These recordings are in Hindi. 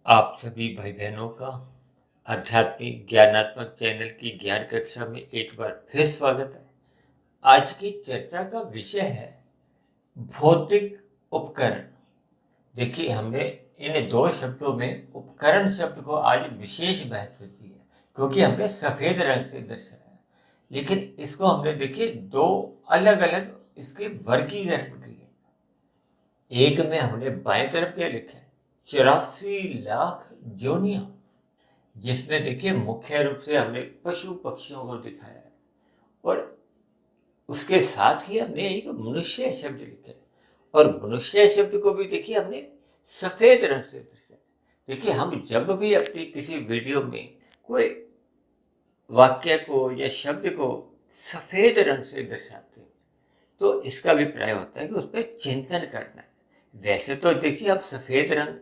आप सभी भाई बहनों का आध्यात्मिक ज्ञानात्मक चैनल की ज्ञान कक्षा में एक बार फिर स्वागत है। आज की चर्चा का विषय है भौतिक उपकरण। देखिए, हमने इन दो शब्दों में उपकरण शब्द को आज विशेष महत्व दिया क्योंकि हमने सफेद रंग से दर्शाया, लेकिन इसको हमने देखिए दो अलग अलग इसके वर्गीकरण किए। एक में हमने बाएं तरफ क्या लिखा है, 84 लाख जोनियां, जिसमें देखिए मुख्य रूप से हमने पशु पक्षियों को दिखाया है और उसके साथ ही हमने एक मनुष्य शब्द लिखा है और मनुष्य शब्द को भी देखिए हमने सफेद रंग से लिखा है। देखिए, हम जब भी अपनी किसी वीडियो में कोई वाक्य को या शब्द को सफेद रंग से दर्शाते हैं तो इसका अभिप्राय होता है कि उस पर चिंतन करना है। वैसे तो देखिए, आप सफेद रंग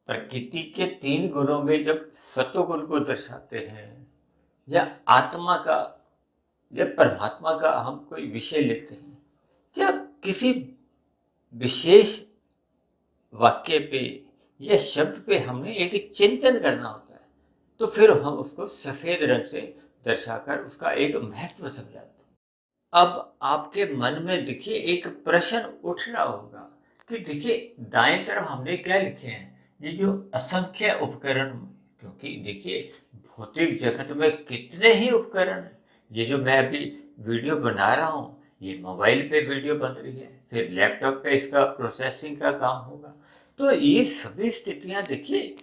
प्रकृति के 3 गुणों में जब सत्वगुण को दर्शाते हैं या आत्मा का या परमात्मा का हम कोई विषय लेते हैं, जब किसी विशेष वाक्य पे या शब्द पे हमने एक चिंतन करना होता है तो फिर हम उसको सफेद रंग से दर्शाकर उसका एक महत्व समझाते हैं। अब आपके मन में देखिए एक प्रश्न उठ रहा होगा कि देखिए दाएं तरफ हमने क्या लिखे हैं, ये जो असंख्य उपकरण, क्योंकि देखिए भौतिक जगत में कितने ही उपकरण हैं। ये जो मैं अभी वीडियो बना रहा हूँ, ये मोबाइल पे वीडियो बन रही है, फिर लैपटॉप पे इसका प्रोसेसिंग का काम होगा। तो ये सभी स्थितियां देखिए,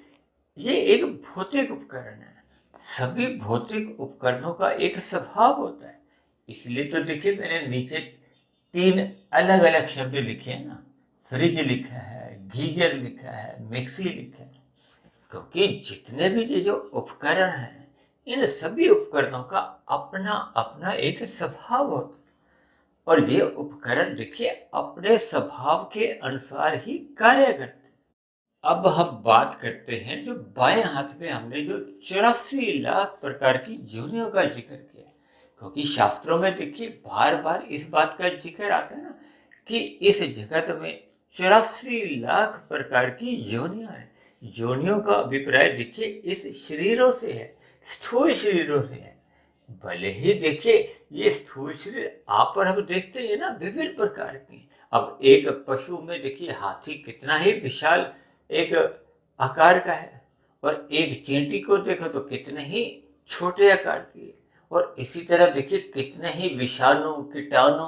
ये एक भौतिक उपकरण है। सभी भौतिक उपकरणों का एक स्वभाव होता है। इसलिए तो देखिए मैंने नीचे 3 अलग अलग शब्द लिखे हैं ना, फ्रिज लिखा है, गीजर लिखा है, मिक्सी लिखा है, क्योंकि जितने भी ये जो उपकरण हैं, इन सभी उपकरणों का अपना अपना एक स्वभाव होता है और ये उपकरण देखिए अपने स्वभाव के अनुसार ही कार्य करते हैं। अब हम बात करते हैं जो बाएं हाथ में हमने जो 84 लाख प्रकार की योनियों का जिक्र किया है, क्योंकि शास्त्रों में देखिए बार बार इस बात का जिक्र आता है ना कि इस जगत में 84 लाख प्रकार की योनियां हैं। योनियों का अभिप्राय देखिए इस शरीरों से है, स्थूल शरीरों से है। भले ही देखिए ये स्थूल शरीर आप और हम देखते हैं ना विभिन्न प्रकार के। अब एक पशु में देखिए हाथी कितना ही विशाल एक आकार का है और एक चींटी को देखो तो कितने ही छोटे आकार की है। और इसी तरह देखिए कितने ही विषाणु, कीटाणु,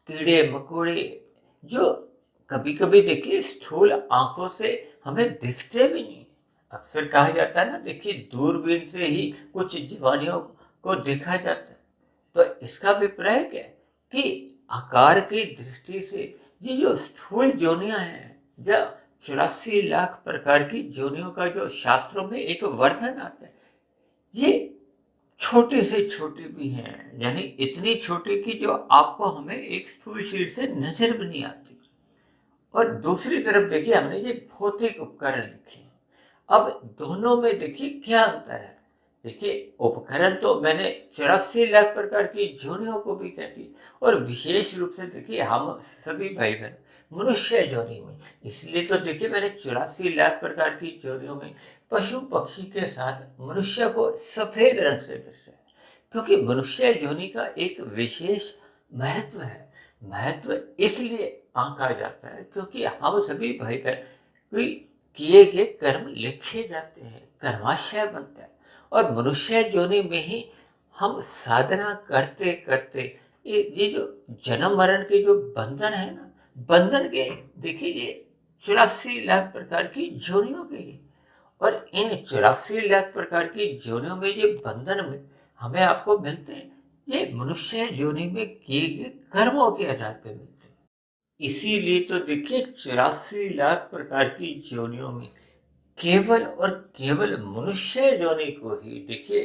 कीड़े मकोड़े जो कभी कभी देखिए स्थूल आंखों से हमें दिखते भी नहीं। अक्सर कहा जाता है ना, देखिए दूरबीन से ही कुछ जीवाणुओं को देखा जाता है। तो इसका अभिप्राय क्या है कि आकार की दृष्टि से ये जो स्थूल योनियां हैं, या 84 लाख प्रकार की योनियों का जो शास्त्रों में एक वर्णन आता है, ये छोटे से छोटे भी हैं, यानी इतनी छोटे कि जो आपको हमें एक स्थूल शरीर से नजर भी नहीं आती। और दूसरी तरफ देखिए हमने ये भौतिक उपकरण लिखे हैं। अब दोनों में देखिए क्या अंतर है। देखिए उपकरण तो मैंने 84 लाख प्रकार की योनियों को भी कह दी और विशेष रूप से देखिए हम सभी भाई बहन मनुष्य योनि में, इसलिए तो देखिए मैंने 84 लाख प्रकार की योनियों में पशु पक्षी के साथ मनुष्य को सफेद रंग से दर्शाया, क्योंकि मनुष्य योनि का एक विशेष महत्व है। महत्व इसलिए आंका जाता है क्योंकि हम सभी भाई बहन कोई किए गए कर्म लिखे जाते हैं, कर्माशय बनता है और मनुष्य योनि में ही हम साधना करते करते ये जो जन्म मरण के जो बंधन है ना, बंधन के देखिए ये 84 लाख प्रकार की योनियों के ही। और इन 84 लाख प्रकार की योनियों में ये बंधन में हमें आपको मिलते हैं, ये मनुष्य योनि में किए गए कर्मों के आधार पर मिलते हैं। इसीलिए तो देखिए 84 लाख प्रकार की योनियों में केवल और केवल मनुष्य योनि को ही देखिए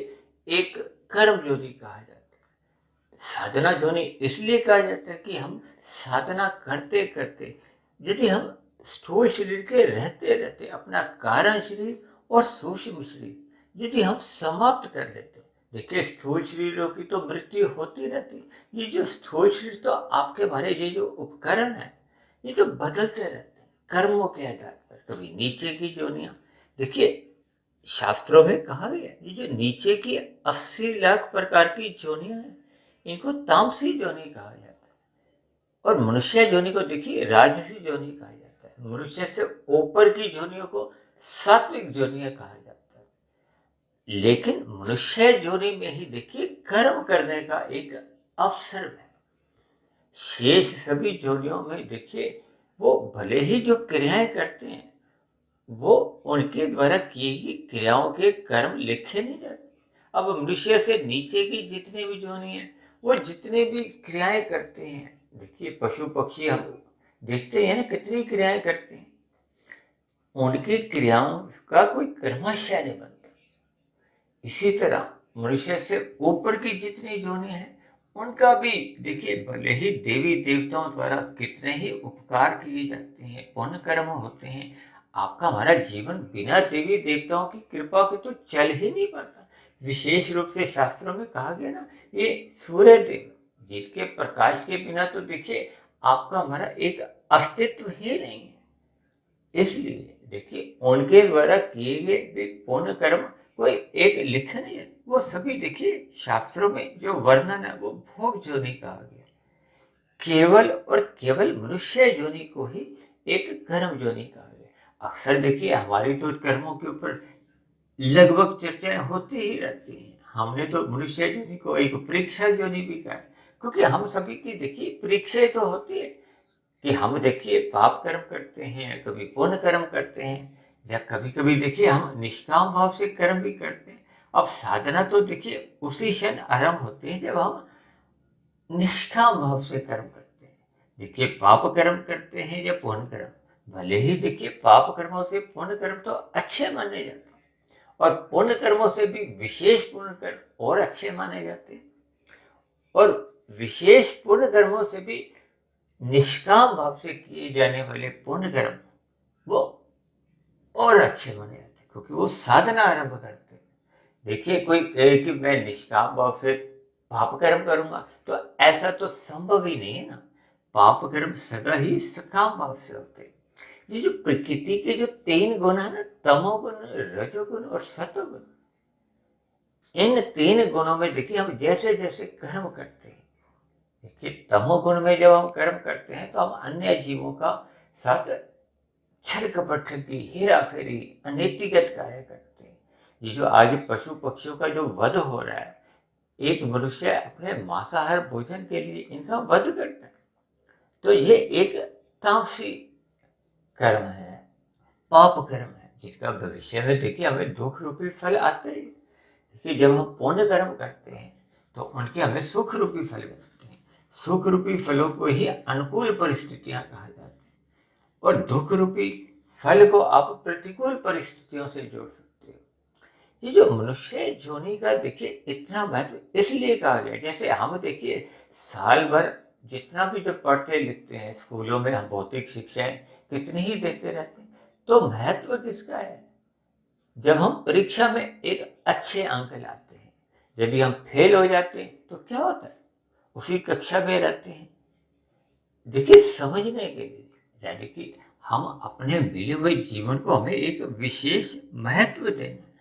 एक कर्म योनि कहा जाता है। साधना योनि इसलिए कहा जाता है कि हम साधना करते करते यदि हम स्थूल शरीर के रहते रहते अपना कारण शरीर और सूक्ष्म शरीर यदि हम समाप्त कर लेते, देखिए स्थूल शरीरों की तो मृत्यु होती रहती, ये जो स्थूल शरीर तो आपके हमारे ये जो उपकरण है ये तो बदलते रहते हैं कर्मों के आधार पर। कभी नीचे की योनियां देखिए, शास्त्रों में कहा गया है, ये जो नीचे की 80 लाख प्रकार की योनियां हैं, इनको तामसी योनि कहा जाता है। और मनुष्य योनि को देखिए राजसी योनि कहा जाता है। मनुष्य से ऊपर की योनियों को सात्विक योनियां कहा जाता है। लेकिन मनुष्य योनि में ही देखिए कर्म करने का एक अवसर है। शेष सभी योनियों में देखिए वो भले ही जो क्रियाएं करते हैं, वो उनके द्वारा की गई क्रियाओं के कर्म लिखे नहीं जाते। अब मनुष्य से नीचे की जितनी भी योनि है, वो जितनी भी क्रियाएं करते हैं, देखिए पशु पक्षी हम देखते हैं ना कितनी क्रियाएं करते हैं, उनकी क्रियाओं का कोई कर्माशय नहीं बनता। इसी तरह मनुष्य से ऊपर की जितनी योनि है, उनका भी देखिए भले ही देवी देवताओं द्वारा कितने ही उपकार किए जाते हैं, पुण्य कर्म होते हैं, आपका हमारा जीवन बिना देवी देवताओं की कृपा के तो चल ही नहीं पाता। विशेष रूप से शास्त्रों में कहा गया ना, ये सूर्य देव जिनके प्रकाश के बिना तो देखिए आपका हमारा एक अस्तित्व ही नहीं है। इसलिए देखिए उनके द्वारा किए गए भी पुण्य कर्म कोई एक लिखा नहीं है, वो सभी देखिए शास्त्रों में जो वर्णन है वो भोग योनि कहा गया। केवल और केवल मनुष्य योनि को ही एक कर्म योनि कहा गया। अक्सर देखिए हमारी तो कर्मों के ऊपर लगभग चर्चाएं होती ही रहती हैं। हमने तो मनुष्य योनि को एक परीक्षा योनि भी कहा है, क्योंकि हम सभी की देखिए परीक्षाएं तो होती है कि हम देखिए पाप कर्म करते हैं, कभी पुण्य कर्म करते हैं, या कभी कभी देखिए हम निष्काम भाव से कर्म भी करते हैं। अब साधना तो देखिए उसी क्षण आरंभ होती है जब हम निष्काम भाव से कर्म करते हैं। देखिए पाप कर्म करते हैं या पुण्य कर्म, भले ही देखिए पाप कर्मों से पुण्य कर्म तो अच्छे माने जाते हैं, और पुण्य कर्मों से भी विशेष पुण्य कर्म और अच्छे माने जाते हैं, और विशेष पुण्य कर्मों से भी निष्काम भाव से किए जाने वाले पुण्य कर्म वो और अच्छे माने जाते हैं, क्योंकि वो साधना आरंभ करते हैं। देखिए कोई कहे कि मैं निष्काम भाव से पाप कर्म करूंगा, तो ऐसा तो संभव ही नहीं है ना। पाप कर्म सदा ही सकाम भाव से होते हैं। ये जो प्रकृति के जो 3 गुण है ना, तमोगुण, रजोगुण और सतोगुण, इन 3 गुणों में देखिए हम जैसे जैसे कर्म करते हैं, देखिए तमोगुण में जब हम कर्म करते हैं तो हम अन्य जीवों का साथ छल कपट की हेरा फेरी अनैतिकत कार्य करते हैं। ये जो आज पशु पक्षियों का जो वध हो रहा है, एक मनुष्य अपने मांसाहार भोजन के लिए इनका वध करता है, तो ये एक तामसी कर्म है, पाप कर्म है, जिनका भविष्य में देखिए हमें दुख रूपी फल आते हैं। देखिए जब हम पुण्य कर्म करते हैं तो उनके हमें सुख रूपी फल मिलते हैं। सुख रूपी फलों को ही अनुकूल परिस्थितियां कहा जाता है, और दुख रूपी फल को आप प्रतिकूल परिस्थितियों से जोड़ सकते हो। ये जो मनुष्य योनि का देखिए इतना महत्व इसलिए कहा गया, जैसे हम देखिए साल भर जितना भी जो पढ़ते लिखते हैं स्कूलों में, हम भौतिक शिक्षाएं कितनी ही देते रहते हैं, तो महत्व किसका है? जब हम परीक्षा में एक अच्छे अंक लाते हैं, यदि हम फेल हो जाते हैं तो क्या होता है? उसी कक्षा में रहते हैं। देखिए समझने के लिए, यानी कि हम अपने मिले हुए जीवन को हमें एक विशेष महत्व देना है,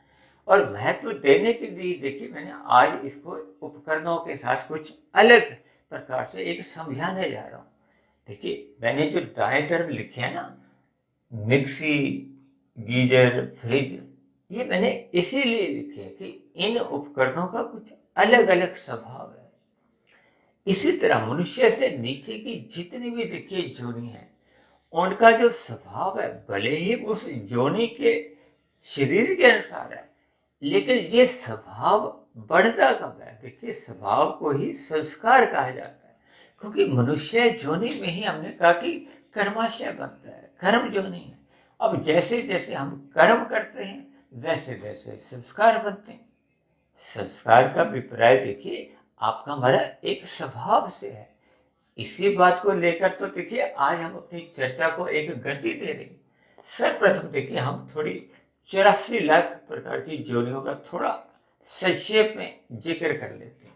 और महत्व देने के लिए देखिए मैंने आज इसको उपकरणों के साथ कुछ अलग प्रकार से एक समझाने जा रहा हूँ। देखिए मैंने जो दाएं तरफ लिखे है ना, मिक्सी, गीजर, फ्रिज, ये मैंने इसीलिए लिखे कि इन उपकरणों का कुछ अलग अलग स्वभाव है। इसी तरह मनुष्य से नीचे की जितनी भी देखिए योनि है, उनका जो स्वभाव है भले ही उस योनि के शरीर के अनुसार है, लेकिन ये स्वभाव बढ़ता कब है? देखिए स्वभाव को ही संस्कार कहा जाता है, क्योंकि मनुष्य योनि में ही हमने कहा कि कर्माशय बनता है, कर्म योनि है। अब जैसे जैसे हम कर्म करते हैं वैसे वैसे संस्कार बनते हैं। संस्कार का अभिप्राय देखिए आपका हमारा एक स्वभाव से है। इसी बात को लेकर तो देखिए आज हम अपनी चर्चा को एक गति दे रहे हैं। सर्वप्रथम देखिए हम थोड़ी 84 लाख प्रकार की योनियों का थोड़ा संक्षेप में जिक्र कर लेते हैं।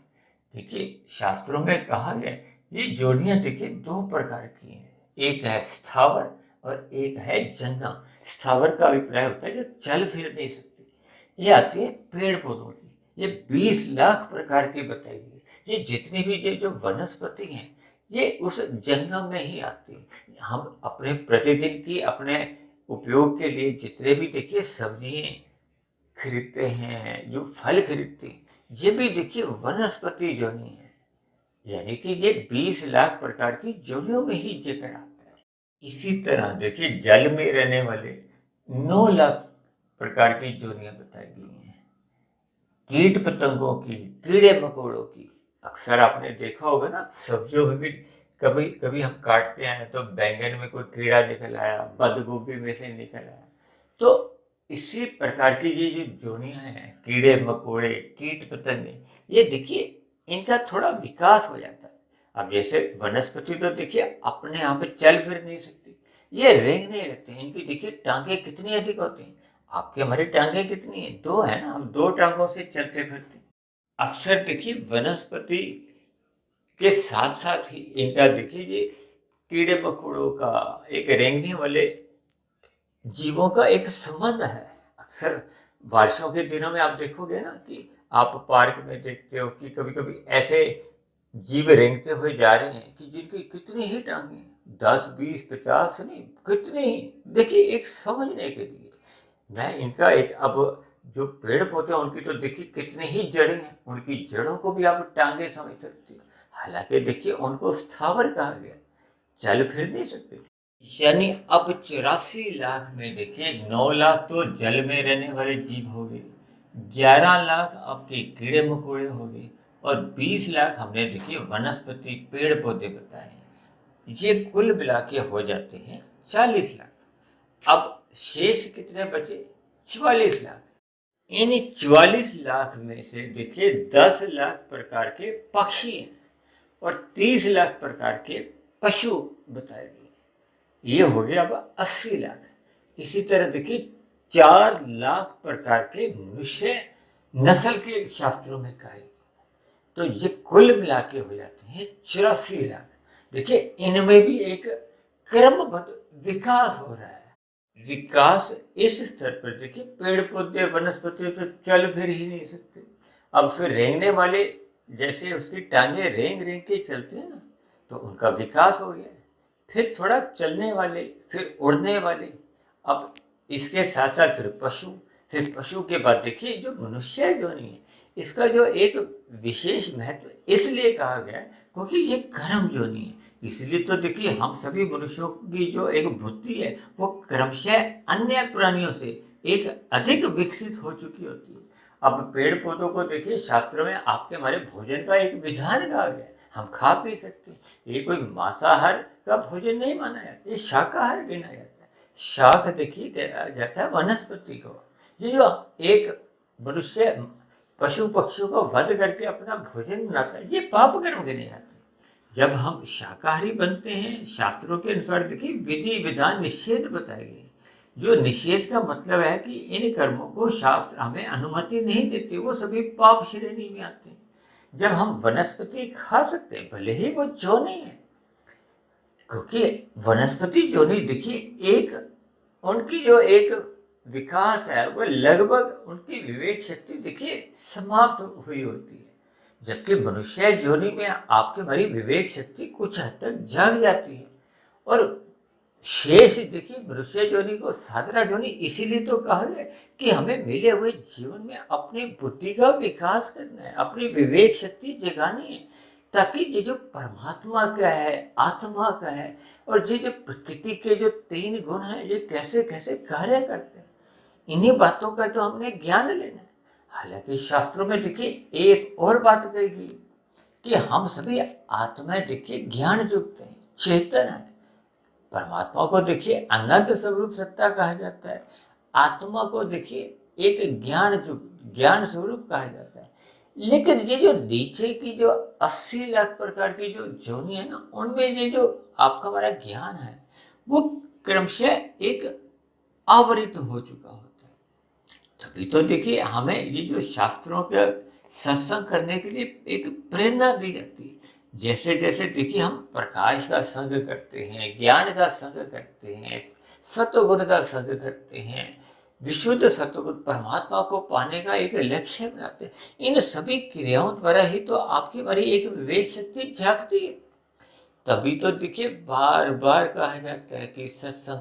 देखिए शास्त्रों में कहा गया ये योनियां देखिए 2 प्रकार की हैं, एक है स्थावर और एक है जंगम, स्थावर का अभिप्राय होता है जो चल फिर नहीं सकती। ये आती है पेड़ पौधों की, ये 20 लाख प्रकार की बताई गई। ये जितनी भी ये जो वनस्पति हैं ये उस जंगम में ही आती है। हम अपने प्रतिदिन की अपने उपयोग के लिए जितने भी देखिए सब्जियां खरीदते हैं, जो फल खरीदते हैं, ये भी देखिए वनस्पति जोनी है। यानी कि ये 20 लाख प्रकार की जोनियों में ही जिक्र आता है। इसी तरह देखिए जल में रहने वाले 9 लाख प्रकार की जोनियां बताई गई हैं। कीट पतंगों की, कीड़े मकोड़ों की। अक्सर आपने देखा होगा ना, सब्जियों में भी कभी कभी हम काटते हैं तो बैंगन में कोई कीड़ा निकल आया, बंद गोभी में से निकल आया। तो इसी प्रकार की ये जो जोनियां हैं, कीड़े मकोड़े, कीट पतंगे, ये देखिए इनका थोड़ा विकास हो जाता है। अब जैसे वनस्पति तो देखिए अपने यहाँ पे चल फिर नहीं सकती, ये रेंगने लगते हैं। इनकी देखिए टांगे कितनी अधिक होती हैं। आपके हमारी टांगे कितनी है? 2 है ना, हम 2 टांगों से चलते फिरते। अक्सर देखिए वनस्पति के साथ साथ ही इनका देखिए ये कीड़े मकोड़ों का, एक रेंगने वाले जीवों का एक संबंध है। अक्सर बारिशों के दिनों में आप देखोगे ना कि आप पार्क में देखते हो कि कभी कभी ऐसे जीव रेंगते हुए जा रहे हैं कि जिनकी कितनी ही टांगे, 10 20 50 नहीं, कितनी ही। देखिए एक समझने के लिए मैं इनका एक, अब जो पेड़ पौधे हैं उनकी तो देखिए कितनी ही जड़ें हैं, उनकी जड़ों को भी आप टांगे समझ सकते हो। हालांकि देखिए उनको स्थावर कहा गया, चल फिर नहीं सकते। यानी अब 84 लाख में देखिए 9 लाख तो जल में रहने वाले जीव हो गए, 11 लाख आपके कीड़े मकोड़े हो गए, और 20 लाख हमने देखिए वनस्पति पेड़ पौधे बताए हैं। ये कुल मिला के हो जाते हैं 40 लाख। अब शेष कितने बचे? 44 लाख। इन 44 लाख में से देखिए 10 लाख प्रकार के पक्षी हैं और 30 लाख प्रकार के पशु बताए गए। ये हो गया अब 80 लाख। इसी तरह देखिए 4 लाख प्रकार के मनुष्य नस्ल के शास्त्रों में कहे, तो ये कुल मिला के हो जाते हैं 84 लाख। देखिए इनमें भी एक क्रमबद्ध विकास हो रहा है। विकास इस स्तर पर देखिए पेड़ पौधे वनस्पति तो चल फिर ही नहीं सकते। अब फिर रेंगने वाले, जैसे उसकी टांगे रेंग रेंग के चलते हैं ना, तो उनका विकास हो गया। फिर थोड़ा चलने वाले, फिर उड़ने वाले, अब इसके साथ साथ फिर पशु, फिर पशु के बाद देखिए जो मनुष्य जो नहीं है, इसका जो एक विशेष महत्व इसलिए कहा गया है क्योंकि ये कर्म जोनी है। इसलिए तो देखिए हम सभी मनुष्यों की जो एक बुद्धि है वो क्रमशः अन्य प्राणियों से एक अधिक विकसित हो चुकी होती है। अब पेड़ पौधों को देखिए शास्त्रों में आपके हमारे भोजन का एक विधान कहा गया है, हम खा पी सकते हैं। ये कोई मांसाहार का भोजन नहीं माना जाता, ये शाकाहार गिना जाता है। शाक देखिए कहा जाता है वनस्पति को। ये जो एक मनुष्य पशु पक्षियों को वध करके अपना भोजन बनाता है, ये पाप कर्म गिने जाते हैं। जब हम शाकाहारी बनते हैं, शास्त्रों के अनुसार देखिए विधि विधान निषेध बताए गए। जो निषेध का मतलब है कि इन कर्मों को शास्त्र हमें अनुमति नहीं देते, वो सभी पाप श्रेणी में आते हैं। जब हम वनस्पति खा सकते हैं, भले ही वो जोनी है, क्योंकि वनस्पति जोनी देखिए एक उनकी जो एक विकास है वो लगभग उनकी विवेक शक्ति देखिए समाप्त हुई होती है। जबकि मनुष्य जोनी में आपकी हमारी विवेक शक्ति कुछ हद तक जाग जाती है। और शेष देखिए मनुष्य जोनी को साधना जोनी इसीलिए तो कहा गया कि हमें मिले हुए जीवन में अपनी बुद्धि का विकास करना है, अपनी विवेक शक्ति जगानी है, ताकि ये जो परमात्मा का है, आत्मा का है, और ये जो प्रकृति के जो 3 गुण हैं ये कैसे कैसे कार्य करते हैं, इन्हीं बातों का तो हमने ज्ञान लेना है। हालांकि शास्त्रों में देखिए एक और बात कही गई कि हम सभी आत्मा देखिए ज्ञान युक्त हैं, चेतन है। परमात्मा को देखिए अनंत स्वरूप सत्ता कहा जाता है, आत्मा को देखिए एक ज्ञान स्वरूप कहा जाता है। लेकिन ये जो नीचे की जो 80 लाख प्रकार की जो जोनी है ना, उनमें ये जो आपका हमारा ज्ञान है वो क्रमशः एक आवृत हो चुका होता है। तभी तो देखिए हमें ये जो शास्त्रों के सत्संग करने के लिए एक प्रेरणा दी जाती है। जैसे जैसे देखिए हम प्रकाश का संग करते हैं, ज्ञान का संग करते हैं, सत्वगुण का संग करते हैं, विशुद्ध सत्वगुण परमात्मा को पाने का एक लक्ष्य बनाते हैं, इन सभी क्रियाओं द्वारा ही तो आपकी हमारी एक विवेक शक्ति जागती है। तभी तो देखिए बार बार कहा जाता है कि सत्संग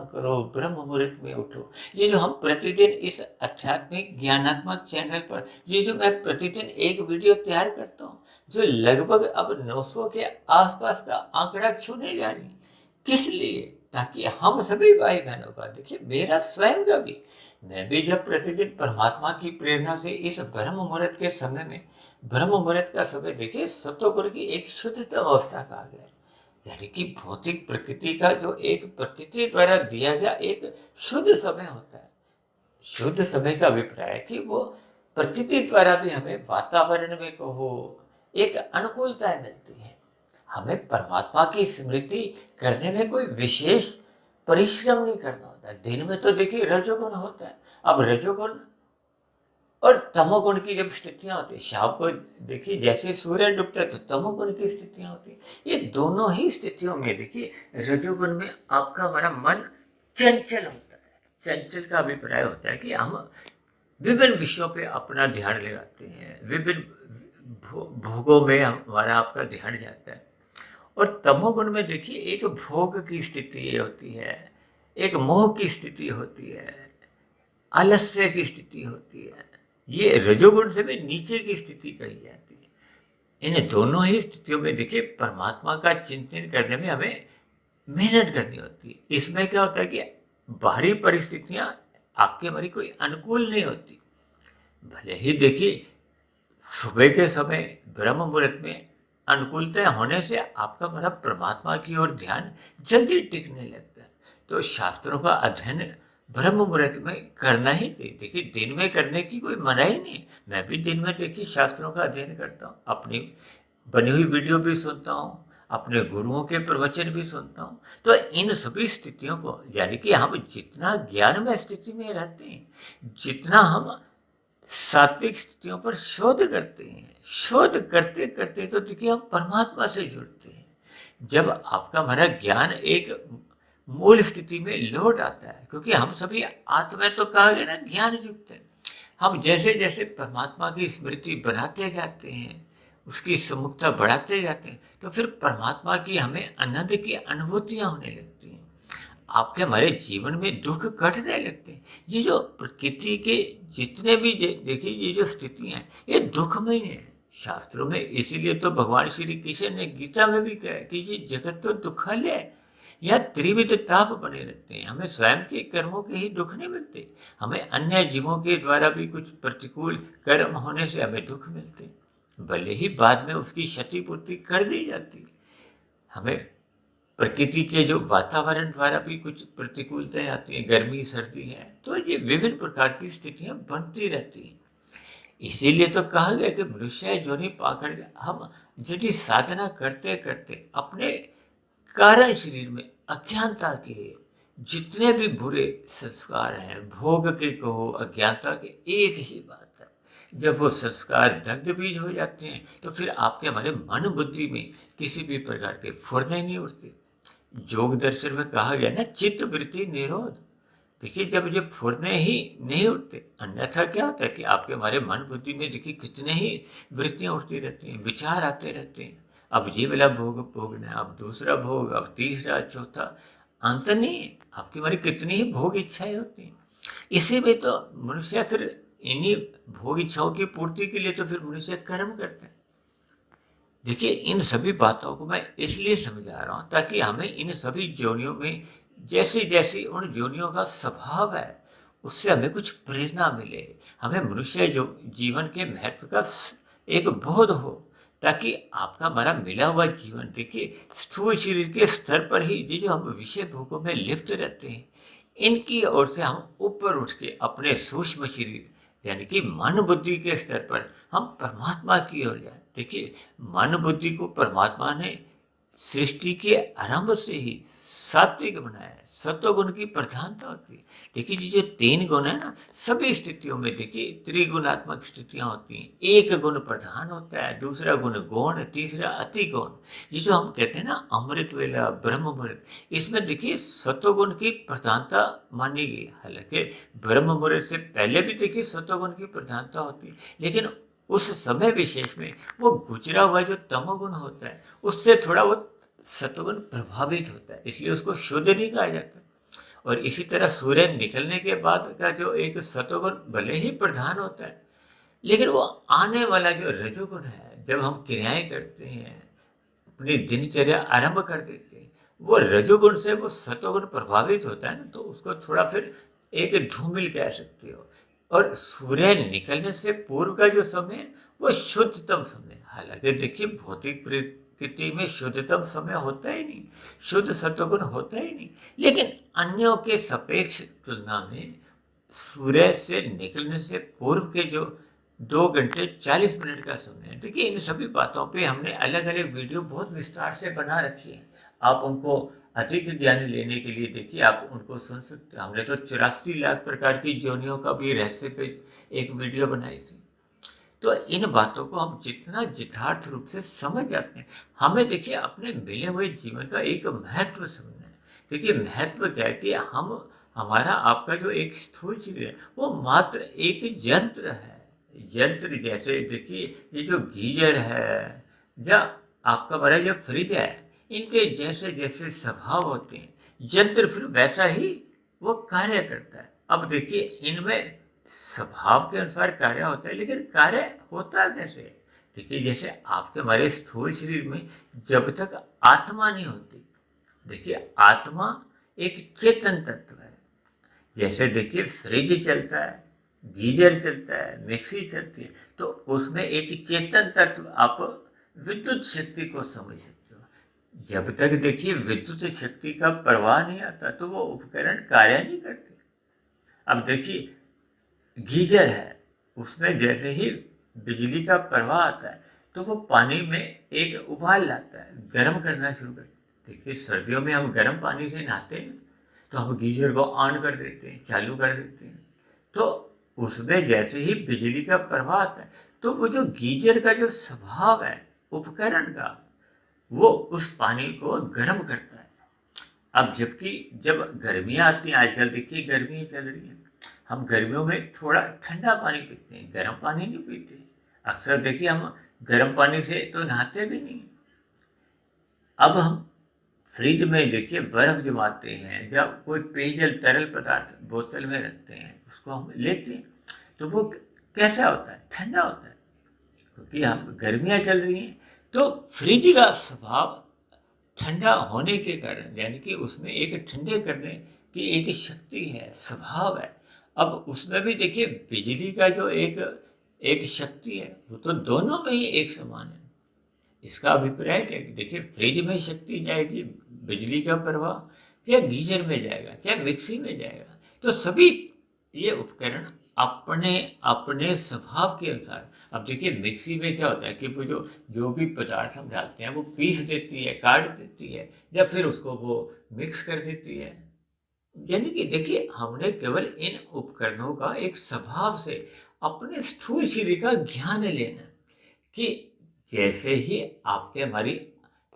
करो, ब्रह्म मुहूर्त में उठो। ये जो हम प्रतिदिन इस आध्यात्मिक ज्ञानात्मक चैनल पर ये जो मैं प्रतिदिन एक वीडियो तैयार करता हूँ, जो लगभग अब 900 के आसपास का आंकड़ा छूने जा रही है, किस लिए? ताकि हम सभी भाई बहनों का, देखिए मेरा स्वयं का भी, मैं भी जब प्रतिदिन परमात्मा की प्रेरणा से इस ब्रह्म मुहूर्त के समय में, ब्रह्म मुहूर्त का समय देखिए सत्वगुण की एक शुद्धतम अवस्था कहा गया, यानी कि भौतिक प्रकृति का जो एक प्रकृति द्वारा दिया गया एक शुद्ध समय होता है। शुद्ध समय का अभिप्राय है कि वो प्रकृति द्वारा भी हमें वातावरण में कहो एक अनुकूलता मिलती है। हमें परमात्मा की स्मृति करने में कोई विशेष परिश्रम नहीं करना होता। दिन में तो देखिए रजोगुण होता है, अब रजोगुण और तमोगुण की जब स्थितियां होती है, शाम को देखिए जैसे सूर्य डूबता है तो तमोगुण की स्थितियां होती है। ये दोनों ही स्थितियों में देखिए रजोगुण में आपका हमारा मन चंचल होता है। चंचल का अभिप्राय होता है कि हम विभिन्न विषयों पे अपना ध्यान लगाते हैं, विभिन्न भोगों में हमारा आपका ध्यान जाता है। और तमोगुण में देखिए एक भोग की स्थिति होती है, एक मोह की स्थिति होती है, आलस्य की स्थिति होती है। ये रजोगुण से भी नीचे की स्थिति कही जाती है। इन दोनों ही स्थितियों में देखिए परमात्मा का चिंतन करने में हमें मेहनत करनी होती है। इसमें क्या होता है कि बाहरी परिस्थितियां आपकी हमारी कोई अनुकूल नहीं होती। भले ही देखिए सुबह के समय ब्रह्म मुहूर्त में अनुकूलता होने से आपका हमारा परमात्मा की ओर ध्यान जल्दी टिकने लगता है। तो शास्त्रों का अध्ययन ब्रह्म मुहूर्त में करना ही चाहिए। देखिए दिन में करने की कोई मनाही नहीं है। मैं भी दिन में देखिए शास्त्रों का अध्ययन करता हूँ, अपनी बनी हुई वीडियो भी सुनता हूँ, अपने गुरुओं के प्रवचन भी सुनता हूँ। तो इन सभी स्थितियों को, यानी कि हम जितना ज्ञान में स्थिति में रहते हैं, जितना हम सात्विक स्थितियों पर शोध करते हैं, शोध करते करते तो देखिए हम परमात्मा से जुड़ते हैं। जब आपका हमारा ज्ञान एक मूल स्थिति में लौट आता है, क्योंकि हम सभी आत्मा तो कहा गया ना ज्ञान युक्त है। हम जैसे जैसे परमात्मा की स्मृति बनाते जाते हैं, उसकी सम्मुखता बढ़ाते जाते हैं, तो फिर परमात्मा की हमें आनंद की अनुभूतियां होने लगती हैं। आपके हमारे जीवन में दुख घटने लगते हैं। ये जो प्रकृति के जितने भी देखिए ये जो स्थितियां हैं ये दुखमय है शास्त्रों में। इसीलिए तो भगवान श्री कृष्ण ने गीता में भी कहा कि ये जगत तो दुखालय है, यह त्रिविध ताप बने रहते हैं। हमें स्वयं के कर्मों के ही दुख नहीं मिलते, हमें अन्य जीवों के द्वारा भी कुछ प्रतिकूल कर्म होने से हमें दुख मिलते, भले ही बाद में उसकी क्षतिपूर्ति कर दी जाती है। हमें प्रकृति के जो वातावरण द्वारा भी कुछ प्रतिकूलताएं आती हैं, गर्मी सर्दी है, तो ये विभिन्न प्रकार की स्थितियां बनती रहती हैं। इसीलिए तो कहा गया कि मनुष्य जोनि पाकर हम यदि साधना करते करते अपने कारण शरीर में अज्ञानता के जितने भी बुरे संस्कार हैं, भोग के कहो अज्ञानता के, एक ही बात है, जब वो संस्कार दग्ध बीज हो जाते हैं तो फिर आपके हमारे मन बुद्धि में किसी भी प्रकार के फुरने नहीं उठते। योग दर्शन में कहा गया ना चित्त वृत्ति निरोध। देखिए जब ये फुरने ही नहीं उठते, अन्यथा क्या होता है कि आपके हमारे मन बुद्धि में देखिए कितने ही वृत्तियां उठती रहती हैं, विचार आते रहते हैं। अब ये वाला भोग भोगना, अब दूसरा भोग, अब तीसरा चौथा, अंत नहीं है। आपकी हमारी कितनी ही भोग इच्छाएं होती हैं। इसी में तो मनुष्य फिर इन्हीं भोग इच्छाओं की पूर्ति के लिए तो फिर मनुष्य कर्म करता है। देखिए इन सभी बातों को मैं इसलिए समझा रहा हूँ ताकि हमें इन सभी जोनियों में जैसी जैसी उन जोनियों का स्वभाव है उससे हमें कुछ प्रेरणा मिले, हमें मनुष्य जो जीवन के महत्व का एक बोध हो, ताकि आपका हमारा मिला हुआ जीवन देखिए स्थूल शरीर के स्तर पर ही ये जो हम विषय भोगों में लिप्त रहते हैं, इनकी ओर से हम ऊपर उठ के अपने सूक्ष्म शरीर यानी कि मन बुद्धि के स्तर पर हम परमात्मा की ओर जाए। देखिए मन बुद्धि को परमात्मा ने सृष्टि के आरंभ से ही सात्विक बनाया है, सत्वगुण की प्रधानता होती है। देखिए ये जो 3 गुण है ना, सभी स्थितियों में देखिए त्रिगुणात्मक स्थितियां होती हैं। एक गुण प्रधान होता है, दूसरा गुण गौण, तीसरा अति गौण। ये जो हम कहते हैं ना अमृत वेला, ब्रह्ममुहूर्त, इसमें देखिए सत्वगुण की प्रधानता मानी गई। हालांकि ब्रह्ममुहूर्त से पहले भी देखिए सत्वगुण की प्रधानता होती है, लेकिन उस समय विशेष में वो गुजरा हुआ जो तमोगुण होता है उससे थोड़ा वो सत्वगुण प्रभावित होता है, इसलिए उसको शुद्ध नहीं कहा जाता। और इसी तरह सूर्य निकलने के बाद का जो एक सत्वगुण भले ही प्रधान होता है, लेकिन वो आने वाला जो रजोगुण है, जब हम क्रियाएं करते हैं, अपनी दिनचर्या आरंभ कर देते हैं, वो रजोगुण से वो सत्वगुण प्रभावित होता है ना, तो उसको थोड़ा फिर एक धूमिल कह सकते हो। और सूर्य निकलने से पूर्व का जो समय है वो शुद्धतम समय। हालांकि देखिए भौतिक प्रकृति में शुद्धतम समय होता ही नहीं, शुद्ध सत्वगुण होता ही नहीं, लेकिन अन्यों के सापेक्ष तुलना में सूर्य से निकलने से पूर्व के जो 2 घंटे 40 मिनट का समय है, देखिए इन सभी बातों पे हमने अलग अलग वीडियो बहुत विस्तार से बना रखी है। आप उनको अधिक ज्ञान लेने के लिए देखिए आप उनको सुन सकते हैं। हमने तो 84 लाख प्रकार की योनियों का भी रहस्य पे एक वीडियो बनाई थी। तो इन बातों को हम जितना यथार्थ रूप से समझ जाते हैं, हमें देखिए अपने मिले हुए जीवन का एक महत्व समझना है। देखिए महत्व क्या है कि हम हमारा आपका जो एक स्थूल शरीर है वो मात्र एक यंत्र है। यंत्र जैसे देखिए ये जो गीजर है या आपका बड़ा जो फ्रिज है, इनके जैसे जैसे स्वभाव होते हैं, यंत्र फिर वैसा ही वो कार्य करता है। अब देखिए इनमें स्वभाव के अनुसार कार्य होता है, लेकिन कार्य होता कैसे? देखिए जैसे आपके हमारे स्थूल शरीर में जब तक आत्मा नहीं होती, देखिए आत्मा एक चेतन तत्व है। जैसे देखिए फ्रिज चलता है, गीजर चलता है, मिक्सी चलती है, तो उसमें एक चेतन तत्व आप विद्युत शक्ति को समझ सकते हो। जब तक देखिए विद्युत शक्ति का प्रवाह नहीं आता तो वो उपकरण कार्य नहीं करते। अब देखिए गीजर है, उसमें जैसे ही बिजली का प्रवाह आता है तो वो पानी में एक उबाल लाता है, गर्म करना शुरू कर। देखिए सर्दियों में हम गर्म पानी से नहाते हैं तो हम गीजर को ऑन कर देते हैं, चालू कर देते हैं, तो उसमें जैसे ही बिजली का प्रवाह आता है तो वो जो गीजर का जो स्वभाव है उपकरण का, वो उस पानी को गर्म करता है। अब जबकि जब गर्मियाँ आती हैं, आजकल देखिए गर्मियाँ चल रही हैं, हम गर्मियों में थोड़ा ठंडा पानी पीते हैं, गर्म पानी नहीं पीते। अक्सर देखिए हम गर्म पानी से तो नहाते भी नहीं। अब हम फ्रिज में देखिए बर्फ जमाते हैं, जब कोई पेयजल तरल पदार्थ बोतल में रखते हैं, उसको हम लेते हैं तो वो कैसा होता है? ठंडा होता है, क्योंकि हम गर्मियाँ चल रही हैं। तो फ्रिज का स्वभाव ठंडा होने के कारण, यानी कि उसमें एक ठंडे करने की एक शक्ति है, स्वभाव है। अब उसमें भी देखिए बिजली का जो एक एक शक्ति है, वो तो दोनों में ही एक समान है। इसका अभिप्राय क्या है कि देखिए फ्रिज में शक्ति जाएगी, बिजली का प्रवाह या गीजर में जाएगा, चाहे मिक्सी में जाएगा, तो सभी ये उपकरण अपने अपने स्वभाव के अनुसार। अब देखिए मिक्सी में क्या होता है कि वो जो भी पदार्थ हम डालते हैं वो पीस देती है, काट देती है, या फिर उसको वो मिक्स कर देती है। यानी कि देखिए हमने केवल इन उपकरणों का एक स्वभाव से अपने स्थूल शरीर का ज्ञान लेना, कि जैसे ही आपके हमारी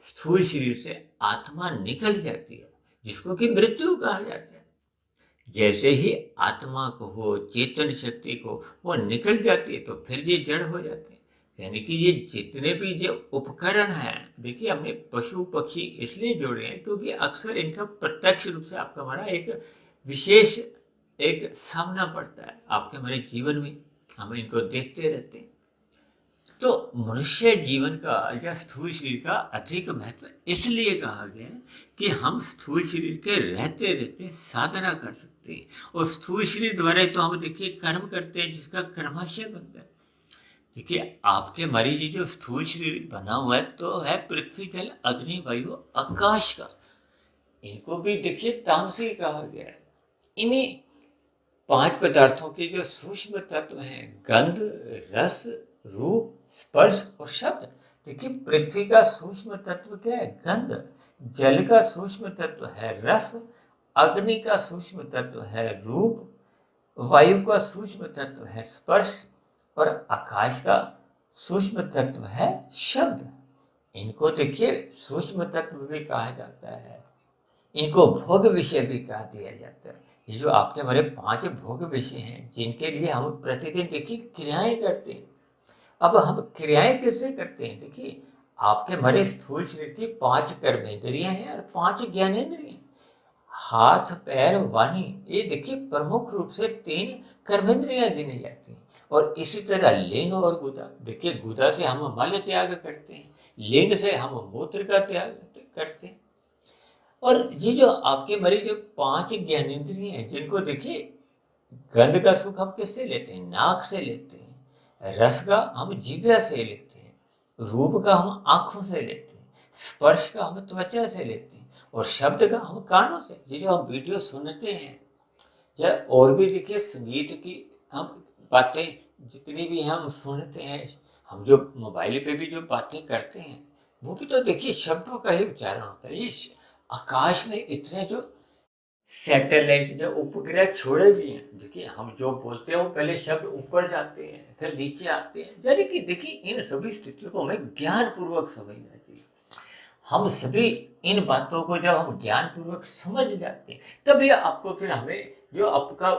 स्थूल शरीर से आत्मा निकल जाती है, जिसको कि मृत्यु कहा जाता है, जैसे ही आत्मा को हो, चेतन शक्ति को वो निकल जाती है तो फिर ये जड़ हो जाते हैं। यानी कि ये जितने भी जो उपकरण हैं, देखिए हमने पशु पक्षी इसलिए जोड़े हैं क्योंकि अक्सर इनका प्रत्यक्ष रूप से आपका हमारा एक विशेष एक सामना पड़ता है आपके हमारे जीवन में, हम इनको देखते रहते हैं। तो मनुष्य जीवन का या स्थूल शरीर का अधिक महत्व इसलिए कहा गया है कि हम स्थूल शरीर के रहते रहते साधना कर सकते हैं, और स्थूल शरीर द्वारा तो हम देखिए कर्म करते हैं जिसका कर्माशय बनता है। देखिए आपके मरीज जो स्थूल शरीर बना हुआ है तो है पृथ्वी जल अग्नि वायु आकाश का, इनको भी देखिए तामसी कहा गया है। इन्हीं 5 पदार्थों के जो सूक्ष्म तत्व हैं, गंध, रस, रूप, स्पर्श और शब्द, देखिए पृथ्वी का सूक्ष्म तत्व क्या है? गंध। जल का सूक्ष्म तत्व है रस। अग्नि का सूक्ष्म तत्व है रूप। वायु का सूक्ष्म तत्व है स्पर्श। और आकाश का सूक्ष्म तत्व है शब्द। इनको देखिए सूक्ष्म तत्व भी कहा जाता है, इनको भोग विषय भी कहा दिया जाता है। ये जो आपके हमारे 5 भोग विषय हैं जिनके लिए हम प्रतिदिन देखिए क्रियाएं करते हैं। अब हम क्रियाएं कैसे करते हैं? देखिए आपके हमारे स्थूल शरीर की 5 कर्मेंद्रियां हैं और 5 ज्ञानेंद्रियां। हाथ पैर वाणी, ये देखिए प्रमुख रूप से 3 कर्मेंद्रियां गिनी जाती हैं। और इसी तरह लिंग और गुदा, देखिए गुदा से हम मल त्याग करते हैं, लिंग से हम मूत्र का त्याग करते हैं। और ये जो आपके मरे जो 5 ज्ञानेंद्रिय हैं जिनको देखिए गंध का सुख हम किससे लेते हैं? नाक से लेते हैं। रस का हम जीभा से लेते हैं। रूप का हम आंखों से लेते हैं। स्पर्श का हम त्वचा से लेते हैं। और शब्द का हम कानों से, ये जो हम वीडियो सुनते हैं या और भी देखिए संगीत की हम बातें जितनी भी हम सुनते हैं, हम जो मोबाइल पे भी जो बातें करते हैं वो भी तो देखिए शब्दों का ही उच्चारण होता है। ये आकाश में इतने जो सैटेलाइट या उपग्रह छोड़े भी हैं, देखिए हम जो बोलते हैं वो पहले शब्द ऊपर जाते हैं फिर नीचे आते हैं। यानी कि देखिए इन सभी स्थितियों को हमें ज्ञान पूर्वक समझना चाहिए। हम सभी इन बातों को जब हम ज्ञान पूर्वक समझ जाते हैं तभी आपको फिर हमें जो आपका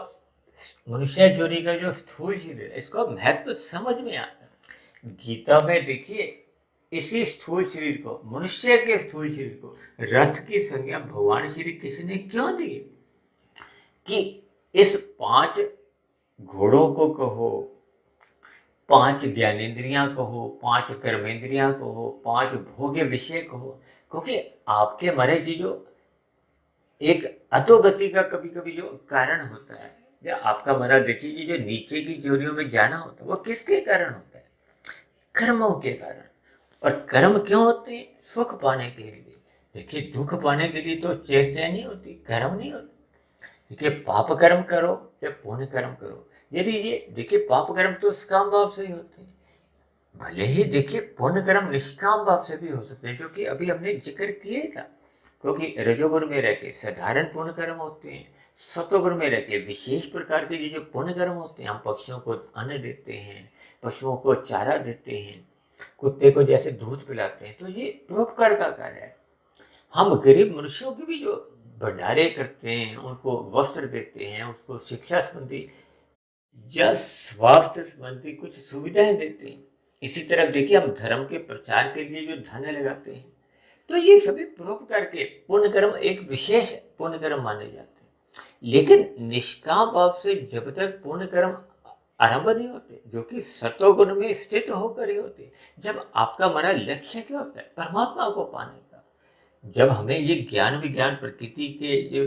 मनुष्य जोड़ी का जो स्थूल शरीर है इसका महत्व समझ में आता है। गीता में देखिए इसी स्थूल शरीर को, मनुष्य के स्थूल शरीर को रथ की संज्ञा भगवान श्री कृष्ण ने क्यों दी? कि इस 5 घोड़ों को कहो, 5 ज्ञानेंद्रियां कहो, 5 कर्मेंद्रियां कहो, 5 भोग्य विषय कहो, क्योंकि आपके मरे जी जो एक अधोगति का कभी कभी जो कारण होता है, या आपका मरा देखिए जो नीचे की जोनियों में जाना होता है वो किसके कारण होता है? कर्मों के कारण। और कर्म क्यों होते हैं? सुख पाने के लिए। देखिए दुख पाने के लिए तो चेष्टा नहीं होती, कर्म नहीं होती। देखिए पाप कर्म करो या पुण्य कर्म करो, यदि ये देखिए पाप कर्म तो निष्काम भाव से ही होते हैं, भले ही देखिए पुण्य कर्म निष्काम भाव से भी हो सकते हैं, जो कि अभी हमने जिक्र किया था। क्योंकि रजोगुण में रह के साधारण पुण्य कर्म होते हैं, सतोगुण में रह के विशेष प्रकार के ये जो पुण्य कर्म होते हैं, हम पक्षियों को अन्न देते हैं, पशुओं को चारा देते हैं, कुत्ते को जैसे दूध पिलाते हैं, तो ये परोपकार का कार्य है। हम गरीब मनुष्यों की भी जो भंडारे करते हैं, उनको वस्त्र देते हैं, उसको शिक्षा संबंधी या स्वास्थ्य संबंधी कुछ सुविधाएं देते हैं। इसी तरह देखिए हम धर्म के प्रचार के लिए जो धन लगाते हैं, तो ये सभी परोपकार के पुण्य कर्म एक विशेष पुण्य कर्म माने जाते हैं। लेकिन निष्काम भाव से जब तक पुण्य कर्म आरंभ नहीं होते, जो कि सतोगुण में स्थित होकर ही होते, जब आपका हमारा लक्ष्य क्या होता है? परमात्मा को पाने का। जब हमें ये ज्ञान विज्ञान प्रकृति के जो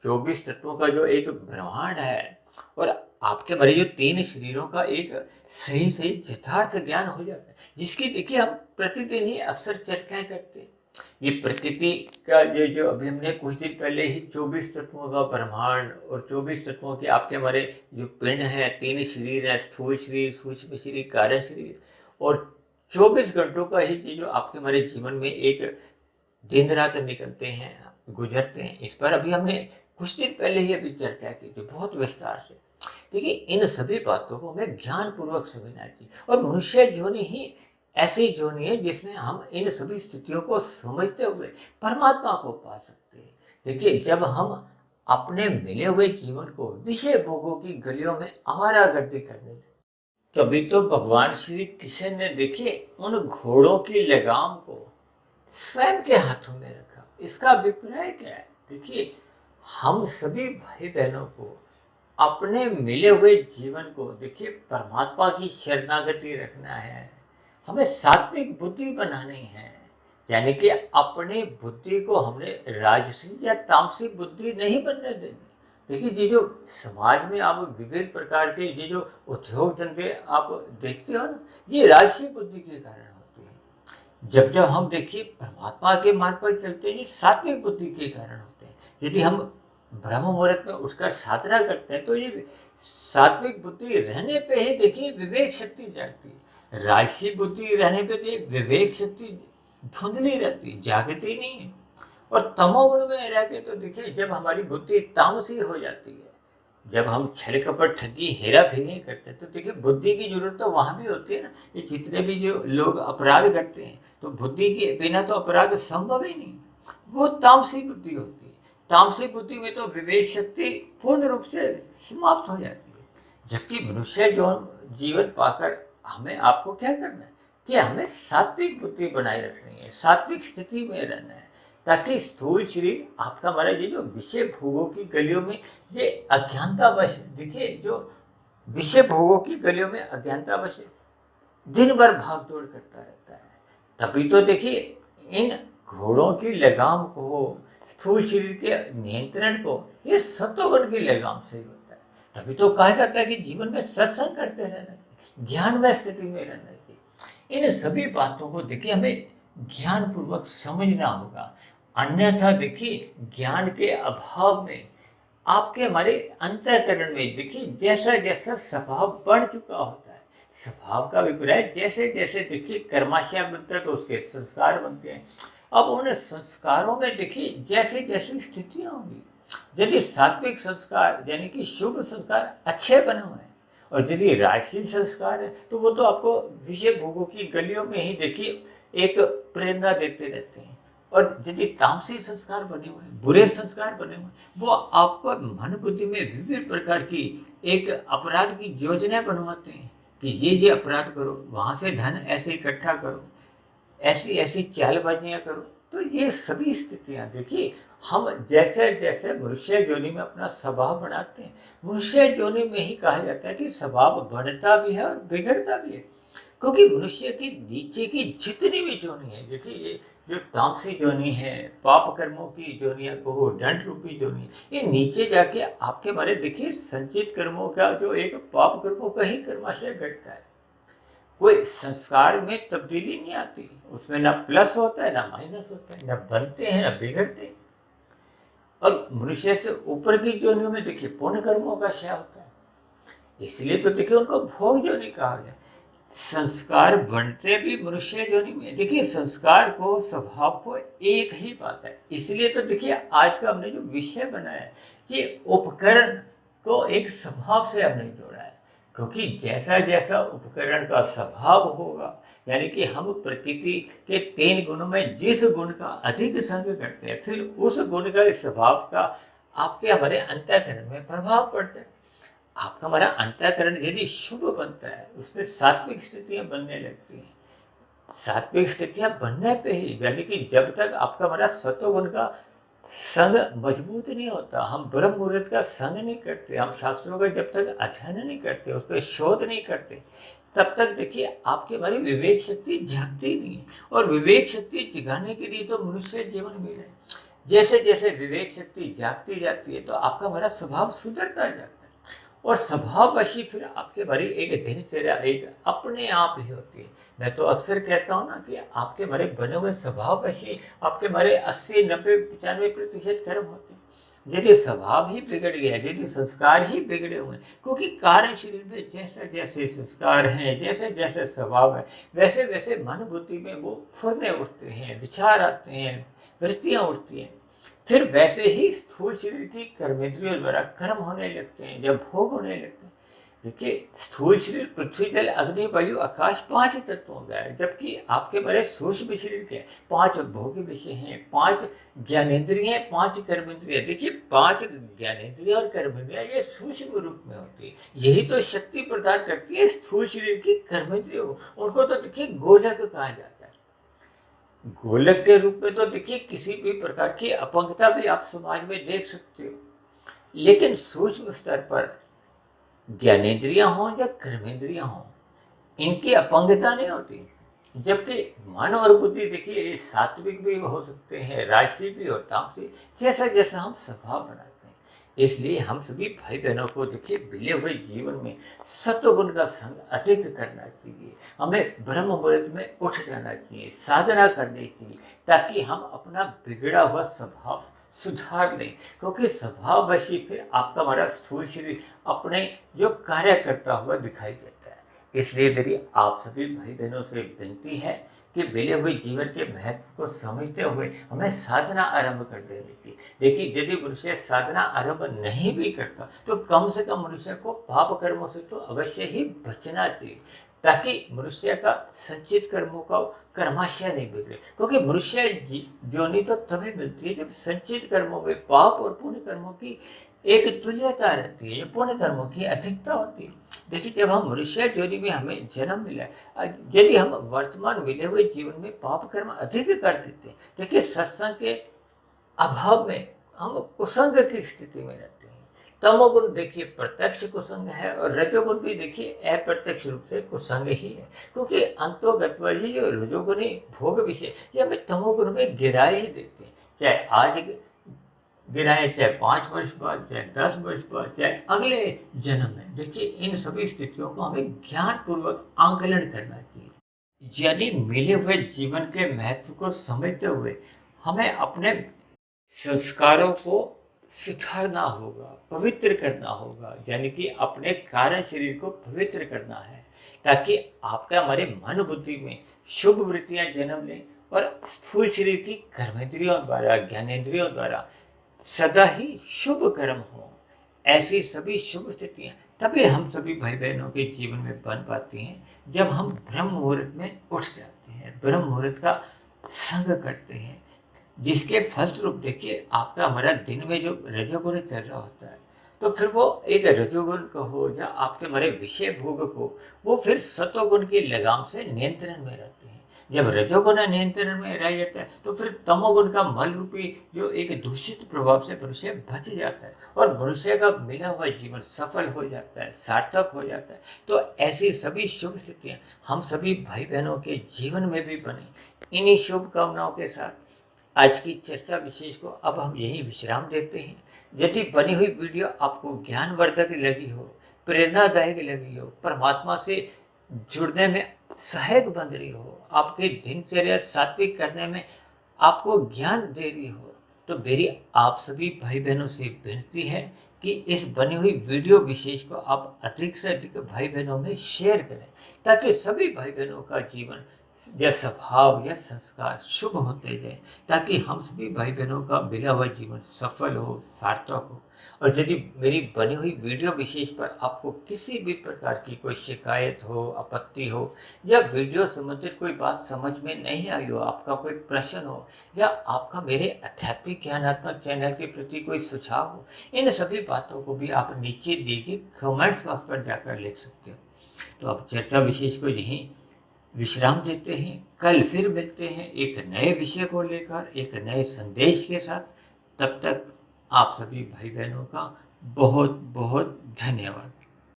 24 तत्वों का जो एक ब्रह्मांड है और आपके हमारे जो 3 शरीरों का एक सही सही यथार्थ ज्ञान हो जाता है, जिसकी देखिए हम प्रतिदिन ही अक्सर चर्चाएं करते हैं। ये प्रकृति का जो अभी हमने कुछ दिन पहले ही 24 तत्वों का ब्रह्मांड और 24 तत्वों के आपके हमारे जो पिंड हैं, 3 शरीर है, स्थूल शरीर, सूक्ष्म शरीर, कार्य शरीर, और 24 घंटों का ही जो आपके हमारे जीवन में एक दिन रात निकलते हैं, गुजरते हैं, इस पर अभी हमने कुछ दिन पहले ही अभी चर्चा की थी बहुत विस्तार से। देखिए इन सभी बातों को हमें ज्ञान पूर्वक समझना चाहिए, और मनुष्य जोनि ही ऐसी जोनि है जिसमें हम इन सभी स्थितियों को समझते हुए परमात्मा को पा सकते हैं। देखिए जब हम अपने मिले हुए जीवन को विषय भोगों की गलियों में आवारागर्दी करने, तभी तो भगवान श्री कृष्ण ने देखिए उन घोड़ों की लगाम को स्वयं के हाथों में रखा। इसका अभिप्राय क्या है? देखिए हम सभी भाई बहनों को अपने मिले हुए जीवन को देखिए परमात्मा की शरणागति रखना है, हमें सात्विक बुद्धि बनानी है। यानी कि अपनी बुद्धि को हमने राजसी या तामसी बुद्धि नहीं बनने देनी। देखिए ये जो समाज में आप विभिन्न प्रकार के ये जो उद्योग धंधे आप देखते हो ना, ये राजसी बुद्धि के कारण होते हैं। जब जब हम देखिए परमात्मा के मार्ग पर चलते हैं, ये सात्विक बुद्धि के कारण होते हैं। यदि हम ब्रह्म मुहूर्त में उठकर साधना करते हैं तो ये सात्विक बुद्धि रहने पे ही देखिए विवेक शक्ति जागती है। राशि बुद्धि रहने पे तो ये विवेक शक्ति धुंधली रहती, जागती नहीं है। और तमोगुण में रह के तो देखिए, जब हमारी बुद्धि तामसी हो जाती है, जब हम छल कपट ठगी हेरा फेरी करते हैं, तो देखिए बुद्धि की जरूरत तो वहां भी होती है ना। ये जितने भी जो लोग अपराध करते हैं, तो बुद्धि के बिना तो अपराध संभव ही नहीं। वो तामसी बुद्धि होती है। तामसी बुद्धि में तो विवेक शक्ति पूर्ण रूप से समाप्त हो जाती है। जबकि मनुष्य जो जीवन पाकर हमें आपको क्या करना है कि हमें सात्विक बुद्धि बनाए रखनी है, सात्विक स्थिति में रहना है, ताकि स्थूल शरीर आपका हमारा ये जो विषय भोगों की गलियों में ये अज्ञानतावश, देखिए जो विषय भोगों की गलियों में अज्ञानतावश दिन भर भाग दौड़ करता रहता है। तभी तो देखिए इन घोड़ों की लगाम को, स्थूल शरीर के नियंत्रण को, ये सत्वगुण की लगाम से ही होता है। तभी तो कहा जाता है कि जीवन में सत्संग करते रहना चाहिए, ज्ञानमय स्थिति में रहना चाहिए। इन सभी बातों को देखिए हमें ज्ञान पूर्वक समझना होगा। अन्यथा देखिए ज्ञान के अभाव में आपके हमारे अंतःकरण में देखिए जैसा जैसा स्वभाव बढ़ चुका होता है, स्वभाव का अभिप्राय जैसे जैसे देखिए कर्माशय बनता है तो उसके संस्कार बनते हैं। अब उन संस्कारों में देखिए जैसी जैसी स्थितियां होंगी, यदि सात्विक संस्कार यानी कि शुभ संस्कार अच्छे बने हुए हैं, और यदि राजसी संस्कार है, तो वो तो आपको विषय भोगों की गलियों में ही देखिए एक प्रेरणा देते रहते हैं। और यदि तामसी संस्कार बने हुए हैं, बुरे संस्कार बने हुए हैं, वो आपको मन बुद्धि में विभिन्न प्रकार की एक अपराध की योजना बनवाते हैं कि ये अपराध करो, वहां से धन ऐसे इकट्ठा करो, ऐसी ऐसी चालबाजियां करो। तो ये सभी स्थितियां देखिए हम जैसे जैसे मनुष्य योनि में अपना स्वभाव बनाते हैं, मनुष्य योनि में ही कहा जाता है कि स्वभाव बनता भी है और बिगड़ता भी है। क्योंकि मनुष्य की नीचे की जितनी भी जोनी है, देखिए ये जो तामसी जोनी है, पाप कर्मों की जोनियां को, दंड रूपी जोनी, ये नीचे जाके आपके मारे देखिए संचित कर्मों का जो एक पाप कर्मों का ही कर्माशय घटता है। कोई संस्कार में तब्दीली नहीं आती, उसमें ना प्लस होता है ना माइनस होता है, ना बनते हैं ना बिगड़ते हैं। और मनुष्य से ऊपर की जोनियों में देखिए पुण्य कर्मों का क्षय होता है, इसलिए तो देखिए उनको भोग जोनि कहा गया। संस्कार बनते भी मनुष्य योनि में, देखिए संस्कार को, स्वभाव को एक ही बात है। इसलिए तो देखिए आज का हमने जो विषय बनाया है, ये उपकरण को एक स्वभाव से हमने जोड़ा है। क्योंकि जैसा जैसा उपकरण का स्वभाव होगा, यानी कि हम प्रकृति के 3 गुणों में जिस गुण का अधिक संग करते हैं, फिर उस गुण का, इस स्वभाव का आपके हमारे अंतःकरण में प्रभाव पड़ता है। आपका हमारा अंतःकरण यदि शुभ बनता है, उसमें सात्विक स्थितियां बनने लगती हैं। सात्विक स्थितियां बनने पे ही, यानी कि जब तक आपका हमारा सत्वगुण का संग मजबूत नहीं होता, हम ब्रह्म मुहूर्त का संग नहीं करते, हम शास्त्रों का जब तक अध्ययन नहीं करते, उस पर शोध नहीं करते, तब तक देखिए आपकी हमारी विवेक शक्ति जागती नहीं है। और विवेक शक्ति जगाने के लिए तो मनुष्य जीवन मिला है। जैसे जैसे विवेक शक्ति जागती जाती है, तो आपका हमारा स्वभाव सुधरता जाता है। और स्वभाववशी फिर आपके भरी एक दिनचर्या एक अपने आप ही होती है। मैं तो अक्सर कहता हूँ ना कि आपके भरे बने हुए स्वभाववशी आपके भरे 80, 90, 95% कर्म होते हैं। यदि स्वभाव ही बिगड़ गया, यदि संस्कार ही बिगड़े हुए, क्योंकि कार्य शरीर में जैसे जैसे संस्कार हैं, जैसे जैसे स्वभाव है, वैसे वैसे मन बुद्धि में वो फुरने उठते हैं, विचार आते हैं, वृत्तियाँ उठती हैं। फिर वैसे ही स्थूल शरीर की कर्मेंद्रियों द्वारा कर्म होने लगते हैं, जब भोग होने लगते हैं। देखिए स्थूल शरीर पृथ्वी जल अग्नि वायु आकाश 5 तत्वों का है, जबकि आपके बड़े सूक्ष्म शरीर के 5 भोग विषय हैं, 5 ज्ञानेंद्रिय, 5 कर्मेंद्रिय। देखिए 5 ज्ञानेंद्रिय और कर्मेंद्रिय ये सूक्ष्म रूप में होती है, यही तो शक्ति प्रदान करती है स्थूल शरीर की कर्मेंद्रियों। उनको तो देखिए गोलक कहा जाता है। गोलक के रूप में तो देखिए किसी भी प्रकार की अपंगता भी आप समाज में देख सकते हो, लेकिन सूक्ष्म स्तर पर ज्ञानेंद्रियां हों या कर्मेंद्रियां हों, इनकी अपंगता नहीं होती। जबकि मन और बुद्धि देखिए ये सात्विक भी हो सकते हैं, राजसी भी और तामसी, जैसा जैसा हम स्वभाव बनाते हैं। इसलिए हम सभी भाई बहनों को देखिए मिले हुए जीवन में सत्वगुण का संग अधिक करना चाहिए। हमें ब्रह्म मुहूर्त में उठ जाना चाहिए, साधना करनी चाहिए, ताकि हम अपना बिगड़ा हुआ स्वभाव सुधार लें। क्योंकि स्वभाववशी फिर आपका हमारा स्थूल शरीर अपने जो कार्य करता हुआ दिखाई देता है। इसलिए मेरी आप सभी भाई बहनों से विनती है कि मिले हुए जीवन के महत्व को समझते हुए हमें साधना आरंभ कर देनी चाहिए। देखिए, यदि मनुष्य साधना आरंभ नहीं भी करता तो कम से कम मनुष्य को पाप कर्मों से तो अवश्य ही बचना चाहिए, ताकि मनुष्य का संचित कर्मों का कर्माशय नहीं बिगड़े। क्योंकि मनुष्य योनि तो तभी मिलती है जब संचित कर्मों में पाप और पुण्य कर्मों की एक तुल्यता रहती है, पुण्य कर्मों की अधिकता होती है। देखिए, जब हम मनुष्य योनि में हमें जन्म मिला है, यदि हम वर्तमान मिले हुए जीवन में पाप कर्म अधिक कर देते हैं, देखिए सत्संग के अभाव में हम कुसंग की स्थिति में रहते हैं। तमोगुण देखिए प्रत्यक्ष कुसंग है, और रजोगुण भी देखिए अप्रत्यक्ष रूप से कुसंग ही है। क्योंकि अंतोगत्वा ये जो रजोगुणी भोग विषय ये हमें तमोगुण में गिरा ही देते हैं। चाहे आज गिराए, चाहे 5 वर्ष बाद, चाहे 10 वर्ष बाद, चाहे अगले जन्म में। देखिए, इन सभी स्थितियों को हमें ज्ञान पूर्वक आंकलन करना चाहिए। यानी मिले हुए जीवन के महत्व को समझते हुए हमें अपने संस्कारों को सुधारना होगा, पवित्र करना होगा। यानी कि अपने कारण शरीर को पवित्र करना है, ताकि आपका हमारे मन बुद्धि में शुभ वृत्तियां जन्म लें और स्थूल शरीर की कर्मेंद्रियों द्वारा, ज्ञानेंद्रियों द्वारा सदा ही शुभ कर्म हो। ऐसी सभी शुभ स्थितियां तभी हम सभी भाई बहनों के जीवन में बन पाती हैं, जब हम ब्रह्म मुहूर्त में उठ जाते हैं, ब्रह्म मुहूर्त का संग करते हैं, जिसके फलस्वरूप देखिए आपका हमारा दिन में जो रजोगुण चल रहा होता है, तो फिर वो एक रजोगुण को हो या आपके हमारे विषय भोग को, वो फिर सतोगुण की लगाम से नियंत्रण में रहते हैं। जब रजोगुण नियंत्रण में रह जाता है तो फिर तमोगुण का मल रूपी जो एक दूषित प्रभाव से मनुष्य बच जाता है, और मनुष्य का मिला हुआ जीवन सफल हो जाता है, सार्थक हो जाता है। तो ऐसी सभी शुभ स्थितियां हम सभी भाई बहनों के जीवन में भी बने। इन्हीं शुभ कामनाओं के साथ आज की चर्चा विशेष को अब हम यही विश्राम देते हैं। यदि बनी हुई वीडियो आपको ज्ञानवर्धक लगी हो, प्रेरणादायक लगी हो, परमात्मा से जुड़ने में सहायक बन रही हो, आपकी दिनचर्या सात्विक करने में आपको ज्ञान दे रही हो, तो मेरी आप सभी भाई बहनों से विनती है कि इस बनी हुई वीडियो विशेष को आप अधिक से अधिक भाई बहनों में शेयर करें, ताकि सभी भाई बहनों का जीवन या स्वभाव या संस्कार शुभ होते जाए, ताकि हम सभी भाई बहनों का मिला हुआ जीवन सफल हो, सार्थक हो। और यदि मेरी बनी हुई वीडियो विशेष पर आपको किसी भी प्रकार की कोई शिकायत हो, आपत्ति हो, या वीडियो संबंधित कोई बात समझ में नहीं आई हो, आपका कोई प्रश्न हो, या आपका मेरे आध्यात्मिक ज्ञानात्मक चैनल के प्रति कोई सुझाव हो, इन सभी बातों को भी आप नीचे दिए गए कमेंट्स बॉक्स पर जाकर लिख सकते हो। तो अब चर्चा विशेष को यहीं विश्राम देते हैं। कल फिर मिलते हैं एक नए विषय को लेकर, एक नए संदेश के साथ। तब तक आप सभी भाई बहनों का बहुत बहुत धन्यवाद।